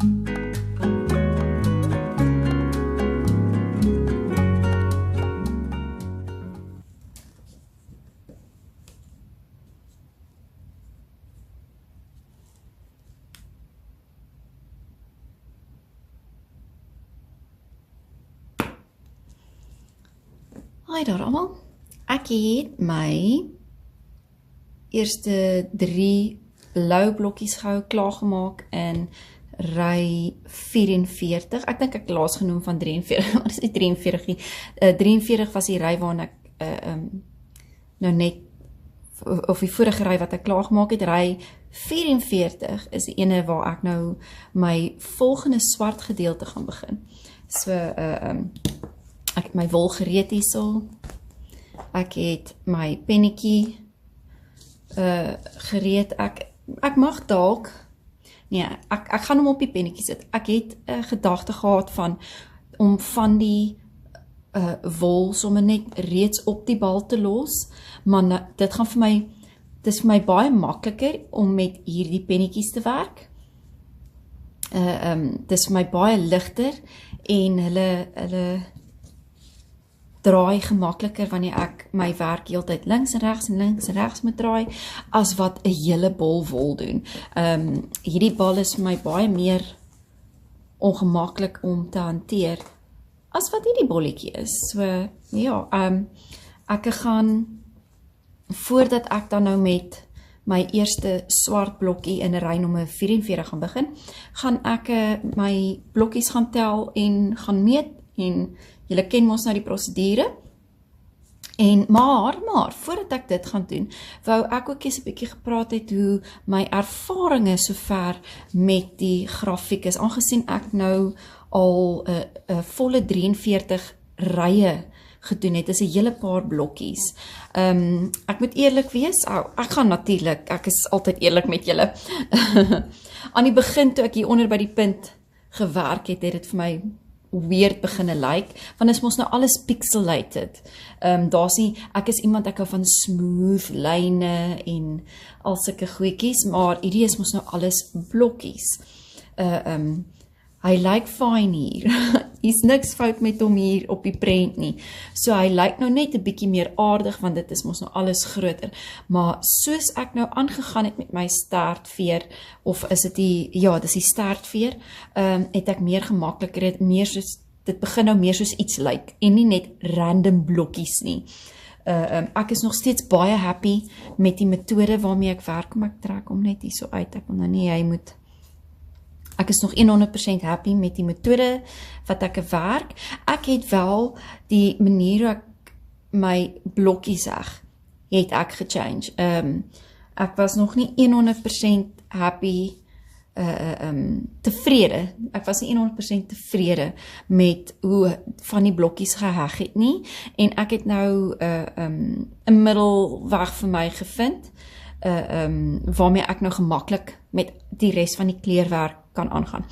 Hi daar almal. Ek het my eerste 3 blou blokkies gehou klaargemaak in ry 44. Ek dink ek laas genoem van 43, maar dit is nie 43 nie. 43 was die ry waarna ek nou net, of die vorige ry wat ek klaargemaak het. Ry 44 is die ene waar ek nou my volgende swart gedeelte gaan begin. So, ek het my wol gereed hierso. Ek het my pennetjie gereed. Ek mag dalk, nee, ek gaan hom op die pennetjie sit. Ek het 'n gedagte gehad om van die wol sommer net reeds op die bal te los, maar dit is vir my baie makliker om met hierdie pennetjies te werk. Dit is vir my baie ligter en hulle draai gemakliker wanneer ek my werk heeltyd links en regs moet draai, as wat 'n hele bol wol doen. Hierdie bal is vir my baie meer ongemaklik om te hanteer as wat hierdie bolletjie is. So, ja, ek gaan, voordat ek dan nou met my eerste swart blokkie in ry nommer 44 gaan begin, gaan ek my blokkies gaan tel en gaan meet, en julle ken mos nou die prosedure. Maar, voordat ek dit gaan doen, wou ek ook eens 'n bietjie gepraat het hoe my ervarings sover met die grafiek is, aangesien ek nou al 'n volle 43 rye gedoen het, is 'n hele paar blokkies. Ek moet eerlik wees, ek is altyd eerlik met julle. Aan die begin, toe ek hier onder by die punt gewerk het, het dit vir my weird beginne lyk, want is mos nou alles pixelated. Ek is iemand, ek hou van smooth lyne en al sulke goedjies, maar hierdie is mos nou alles blokkies. Hy lyk fyn hier. Hier's niks fout met hom hier op die prent nie. So hy lyk nou net 'n bietjie meer aardig, want dit is mos nou alles groter. Maar soos ek nou aangegaan het met my stertveer, of is dit dis die stertveer, het ek meer gemakliker, dit begin nou meer soos iets lyk, en nie net random blokkies nie. Ek is nog steeds baie happy met die metode waarmee ek werk, om ek trek hom net hier so uit, ek is nog 100% happy met die metode wat ek werk. Ek het wel die manier hoe ek my blokkies het ek gechange. Ek was nog nie 100% happy, tevrede. Ek was nie 100% tevrede met hoe van die blokkies geheg het nie, en ek het nou 'n middelweg vir my gevind, waarmee ek nou gemaklik met die res van die kleurwerk kan aangaan.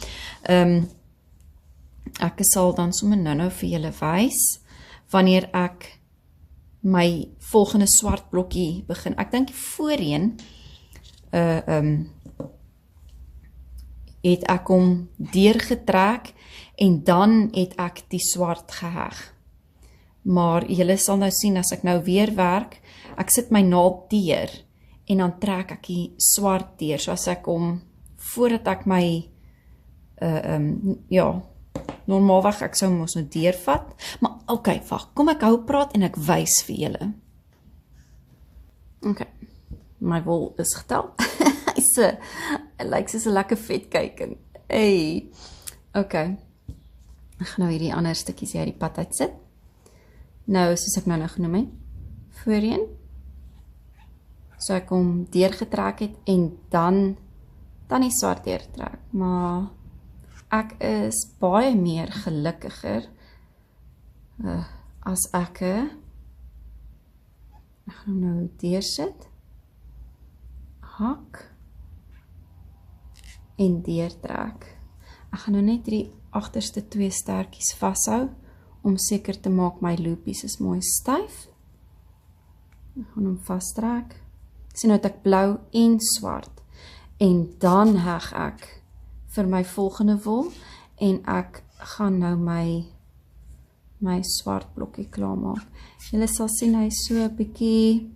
Ek sal dan sommer nou vir julle wys, wanneer ek my volgende swart blokkie begin. Ek dink voorheen, het ek hom deurgetrek, en dan het ek die swart geheg. Maar julle sal nou sien, as ek nou weer werk, ek sit my naald deur, en dan trek ek die swart deur, so as ek hom, voordat ek my, normaalweg ek sou mos nou deurvat, maar wag, kom ek hou praat en ek wys vir julle. My wol is getel. Hy lyk soos 'n lekker vetkuiken. Ek gaan nou hierdie ander stukkies hier uit die pad uit sit. Nou, soos ek nou genoem het, voorheen, so ek hom deurgetrek het, en dan die swart deurtrek, maar ek is baie meer gelukkiger as ek gaan nou deursit, hak en deurtrek. Ek gaan nou net die agterste 2 stertjies vashou, om seker te maak my loopies is mooi styf. Ek gaan hom vastrek. Sien nou het ek blou en swart, en dan heg ek vir my volgende wol en ek gaan nou my swart blokkie klaarmaak. Julle sal sien hy is so bietjie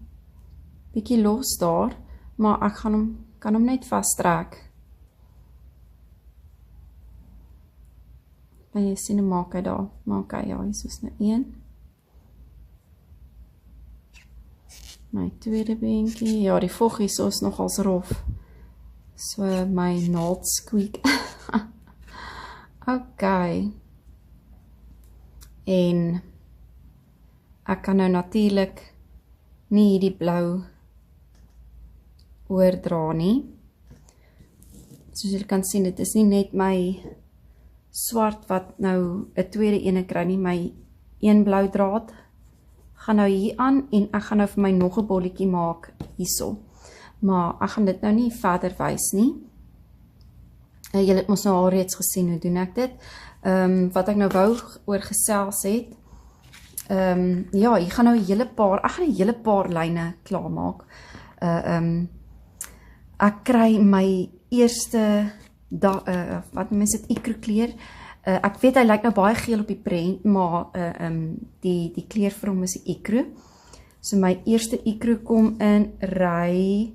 los daar, maar ek kan hom net vastrek. En jy sien, maak hy daar, ja, hier is nou 1. My tweede beentjie, ja, die voggies is nogals rof. So my naald squeak. Ok. En ek kan nou natuurlik nie die blou oordra nie. Soos julle kan sien, dit is nie net my swart wat nou 'n tweede ene kry nie, my een blou draad gaan nou hier aan en ek gaan nou vir my nog 'n bolletjie maak hierso. Maar ek gaan dit nou nie verder wys nie. Julle het mos nou al reeds gesien hoe doen ek dit. Wat ek nou wou oor gesels het. Ja, hier gaan nou 'n hele paar lyne klaarmaak. Ek kry my eerste wat mense dit ikru kleur. Ek weet hy lyk nou baie geel op die prent, maar die kleur vir hom is die ikru. So my eerste ikru kom in ry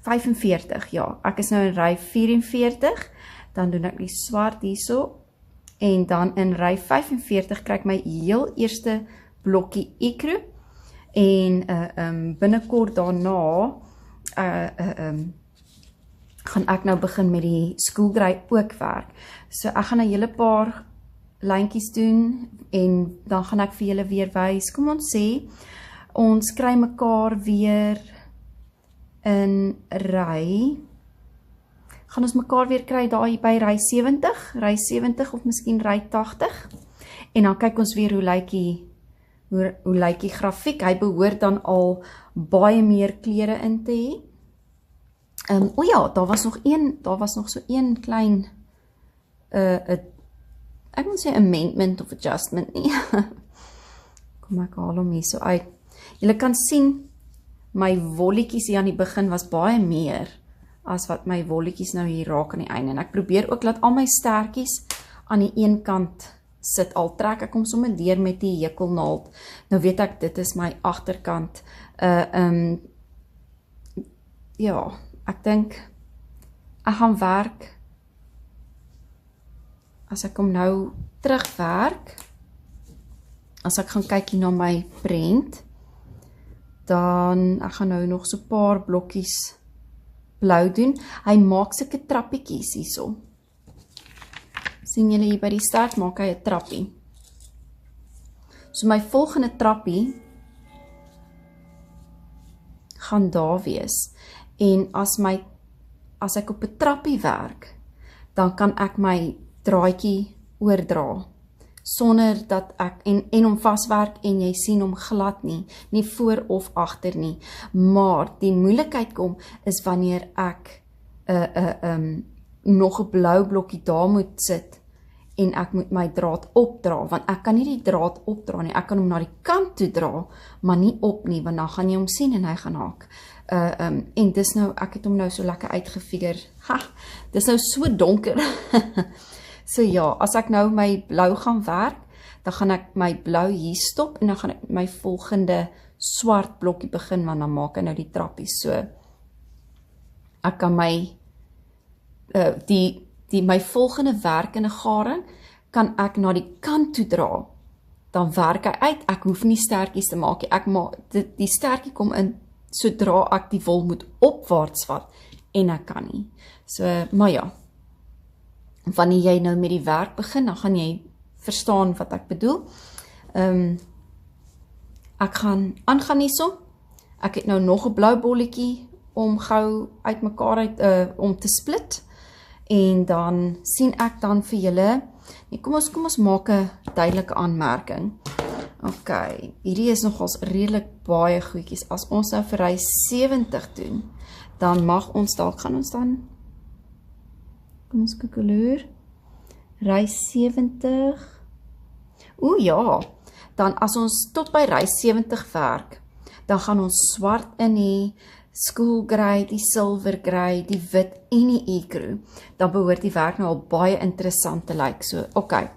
45, ja. Ek is nou in ry 44, dan doen ek die swart hierso, en dan in ry 45 kry ek my heel eerste blokkie ikru, en binnekort daarna gaan ek nou begin met die skoolgrey ook werk. So ek gaan 'n hele paar lyntjies doen, en dan gaan ek vir julle weer wys. Kom ons sê, ons kry mekaar weer in gaan ons mekaar weer kry daar by ry 70 of miskien ry 80, en dan kyk ons weer hoe lyk die grafiek. Hy behoort dan al baie meer kleure in te hê. O ja, daar was nog so een klein ek moet sê amendment of adjustment nie. Kom ek haal hom hier so uit. Julle kan sien, my wolletjies hier aan die begin was baie meer as wat my wolletjies nou hier raak aan die einde. En ek probeer ook laat al my stertjies aan die een kant sit. Al trek ek hom sommer deur met die hekelnaald. Nou weet ek, dit is my agterkant. Ja, ek dink ek gaan werk, as ek hom nou terugwerk, as ek gaan kyk hier na my prent, dan ek gaan nou nog so 'n paar blokkies blou doen. Hy maak sulke trappietjies hierso. Sien julle hier by die start maak hy 'n trappie. So my volgende trappie gaan daar wees. En as ek op 'n trappie werk, dan kan ek my draadjie oordra, sonder dat ek, en hom vaswerk, en jy sien hom glad nie voor of agter nie. Maar die moeilikheid kom, is wanneer ek nog 'n blou blokkie daar moet sit, en ek moet my draad opdra, want ek kan nie die draad opdra nie, ek kan hom na die kant toe dra, maar nie op nie, want dan gaan jy hom sien en hy gaan haak. En dis nou, ek het hom nou so lekker uitgefigure, dis nou so donker. So ja, as ek nou my blou gaan werk, dan gaan ek my blou hier stop, en dan gaan ek my volgende swart blokkie begin, want dan maak ek nou die trappies. So, ek kan my my volgende werkende garing, kan ek na die kant toe dra, dan werk hy uit, ek hoef nie stertjies te maak, die stertjie kom in, sodra ek die wol moet opwaarts vat, en ek kan nie. So, maar ja, wanneer jy nou met die werk begin, dan gaan jy verstaan wat ek bedoel. Ek gaan aangaan hierso, ek het nou nog 'n blou bolletjie, om gou uit mekaar om te split, en dan sien ek dan vir julle, kom ons maak 'n duidelike aanmerking. Ok, hierdie is nogals redelik baie goedjies. As ons nou vir ry 70 doen, dan mag ons dalk, gaan ons dan, kom ons kyk kleur, ry 70, ja, dan as ons tot by ry 70 werk, dan gaan ons swart in hê, school grey, die silver grey, die wit en die ecru, dan behoort die werk nou al baie interessant te lyk. So, okay,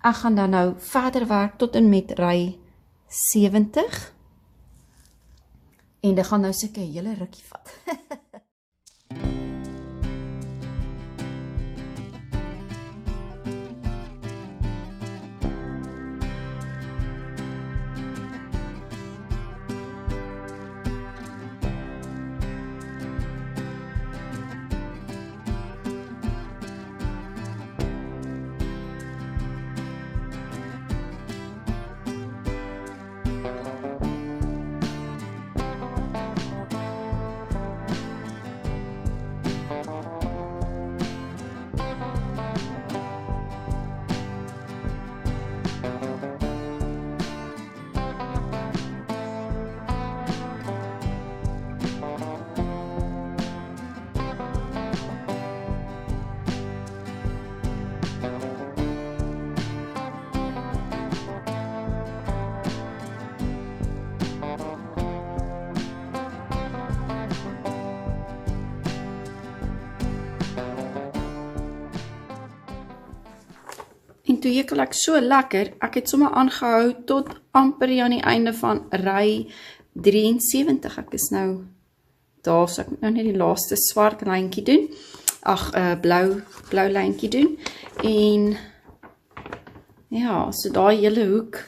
ek gaan dan nou verder werk tot en met ry 70 en dit gaan nou seker 'n hele rukkie vat. En toe hekel ek so lekker, ek het sommer aangehou tot amper aan die einde van ry 73. Ek is nou daar, so ek moet nou net die laaste swart lyntjie doen. Blou lyntjie doen. En ja, so daai hele hoek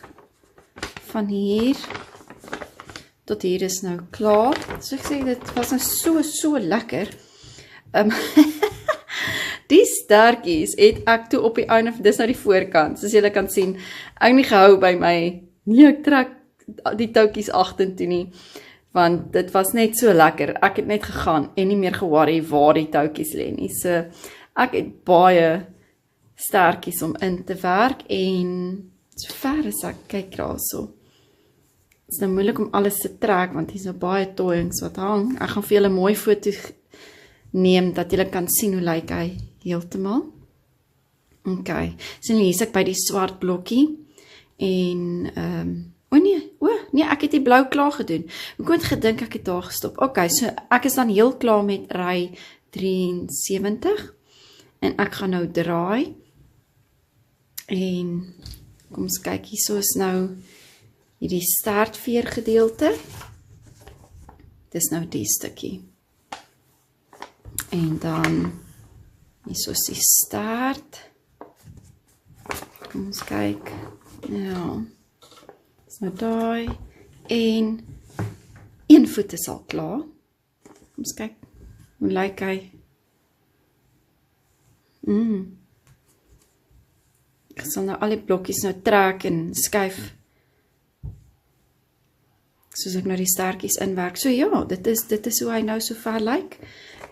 van hier tot hier is nou klaar. So ek sê, dit was nou so lekker. Die stertjies het ek toe op die einde, dis nou die voorkant, soos julle kan sien, ek nie gehou by my, nee, ek trek die touwtjies agtertoe nie, want dit was net so lekker, ek het net gegaan en nie meer geworry waar die touwtjies lê nie, so ek het baie stertjies om in te werk en so ver as ek kyk daar so. Het is nou moeilik om alles te trek, want hier is nou baie tooiings wat hang. Ek gaan vir julle mooi foto neem, dat julle kan sien hoe lyk hy heeltemal. Ok, so hier is ek by die swart blokkie, en, nee, ek het die blou klaar gedoen. Ek het gedink ek het daar gestop. Ok, so ek is dan heel klaar met ry 73, en ek gaan nou draai, en, kom ons kyk, hier so is nou, hierdie staartveer gedeelte, dis nou die stukkie. En dan, hier so is die staart. Kom ons kyk. Ja, dis nou daai. En, een voet is al klaar. Kom ons kyk, hoe lyk hy? Ek sal nou al die blokkies nou trek en skuif. Soos ek nou die stertjies inwerk. So ja, dit is hoe hy nou so ver lyk.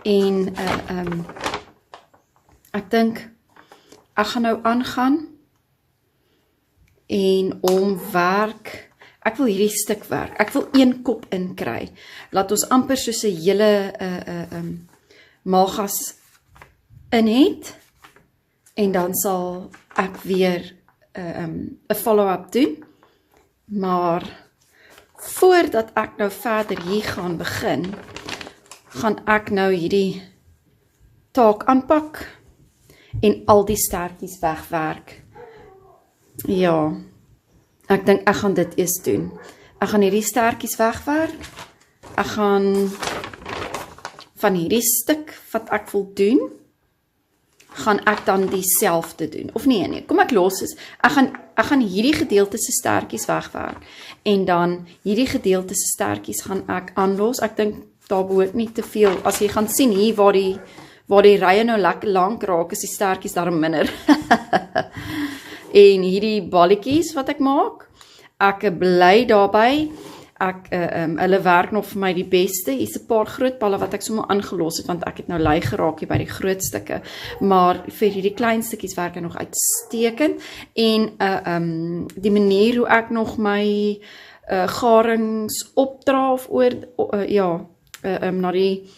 En ek dink, ek gaan nou aangaan en omwerk, ek wil hierdie stuk werk, ek wil een kop inkry, laat ons amper soos 'n hele malgas in het, en dan sal ek weer 'n follow-up doen, maar voordat ek nou verder hier gaan begin, gaan ek nou hierdie taak aanpak en al die stertjies wegwerk. Ja, ek dink ek gaan dit eers doen. Ek gaan hierdie stertjies wegwerk. Ek gaan van hierdie stuk wat ek wil doen, gaan ek dan dieselfde doen. Of nee, kom ek los is. Ek gaan hierdie gedeelte se stertjies wegwerk en dan hierdie gedeelte se stertjies gaan ek aanlos. Ek dink daar behoort nie te veel. As jy gaan sien hier waar die rye nou lekker lank raak, is die stertjies daarom minder. En hierdie balletjies wat ek maak, ek bly daarby. Hulle werk nog vir my die beste. Hier's 'n paar groot balle wat ek sommer aangelos het, want ek het nou lui geraak hier by die groot stukke. Maar vir hierdie klein stukkies werk hy nog uitstekend. En die manier hoe ek nog my garings opdra of na die,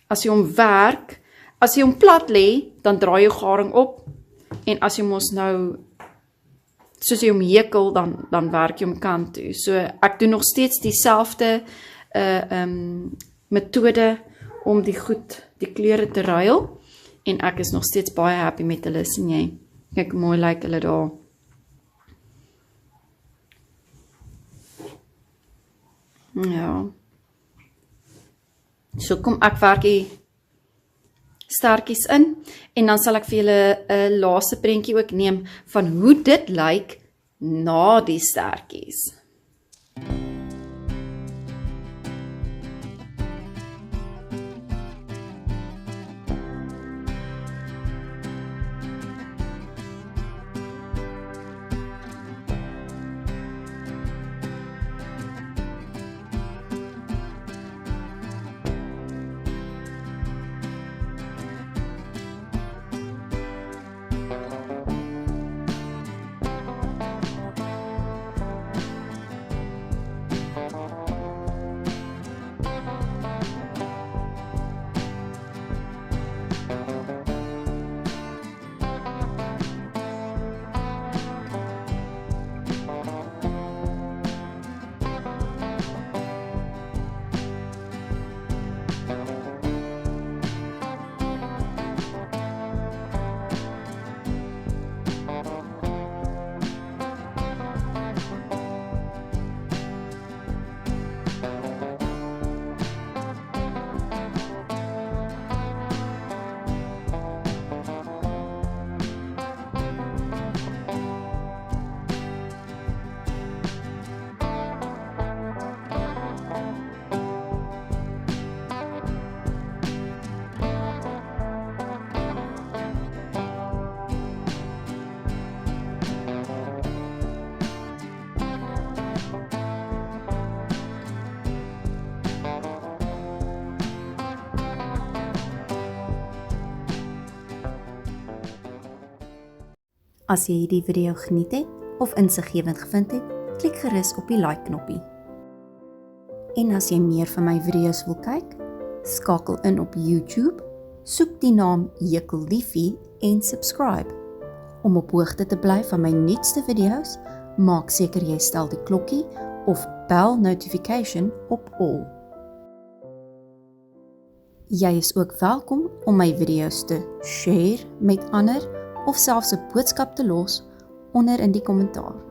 as jy hom werk, as jy hom plat lê, dan draai jou garing op, en as jy mos nou soos jy hom hekel, dan werk jy hom kant toe. So ek doen nog steeds dieselfde metode om die kleure te ruil, en ek is nog steeds baie happy met hulle, sien jy? Kyk hoe mooi lyk hulle daar. Ja. So kom ek werk die stertjies in, en dan sal ek vir julle 'n laaste prentjie ook neem van hoe dit lyk na die stertjies. As jy hierdie video geniet het of insiggewend gevind het, klik gerus op die like knoppie. En as jy meer van my video's wil kyk, skakel in op YouTube, soek die naam Jekelliefie en subscribe. Om op hoogte te bly van my nuutste video's, maak seker jy stel die klokkie of bell notification op all. Jy is ook welkom om my video's te share met ander of selfs 'n boodskap te los onder in die kommentaar.